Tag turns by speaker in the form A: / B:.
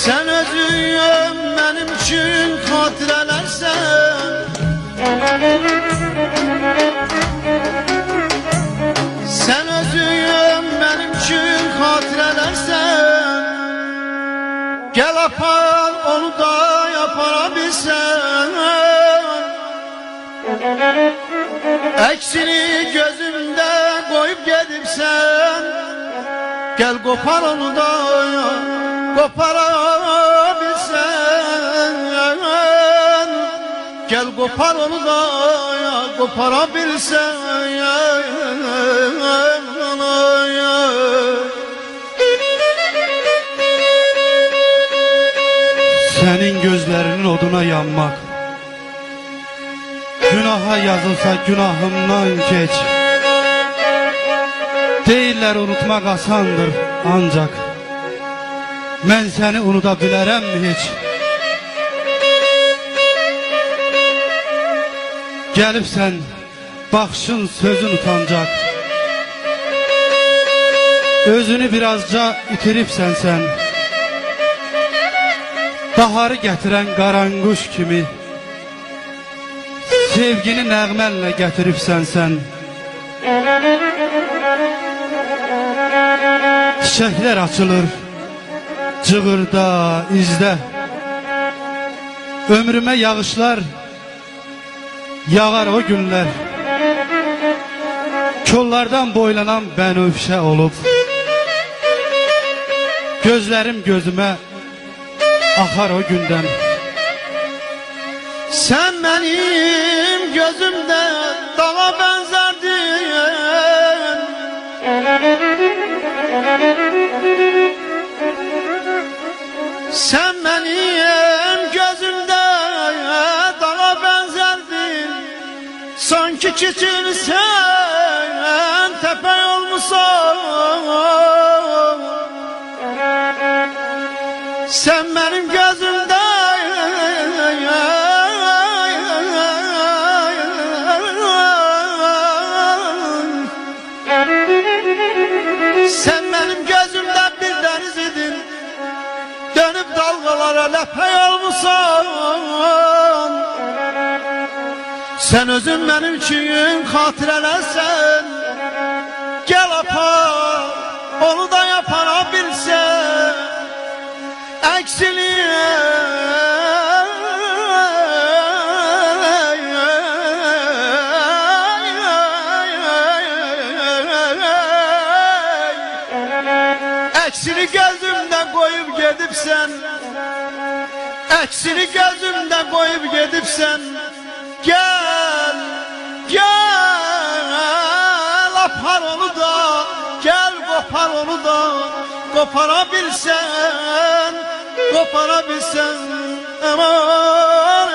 A: Sen özün benim için hatirelersen, sen özün benim için hatirelersen, gel apar onu da yaparabilsen. Eksini gözümde koyup gedipsen, gel kopar onu da koparabilsen. Gel kopar onu da koparabilsen.
B: Senin gözlerinin oduna yanmak, günaha yazılsa günahımdan geç. Deyirlər unutmak asandır ancak mən səni unuda bilərəmmi heç? Gəlibsən, baxışın sözün utancaq, özünü birazca itiribsən sən. Baharı gətirən qaranquş kimi sevgini nəğmənlə gətiribsən sən. Çiçəklər açılır cığırda, izdə. Ömrümə yağışlar yağar o günlər. Kollardan boylanan bənövşə olub, gözlərim gözümə akar o günden.
A: Sen benim gözümde dağa benzerdin. Sen benim gözümde dağa benzerdin. Sanki küçülsen tepe olmuşsun. Sen benim gözümde sen benim gözümde bir deniz idin. Dönüp dalgalara lepey olmuşsun. Sen özün benim için hatirelersen, gel apar onu da yaparabilsen. Eksiliğe eksini gözümden koyup gedipsen, eksini gözümden koyup gedipsen, gel gel apar onu da, gel kopar onu da koparabilsen, koparabilsen. Aman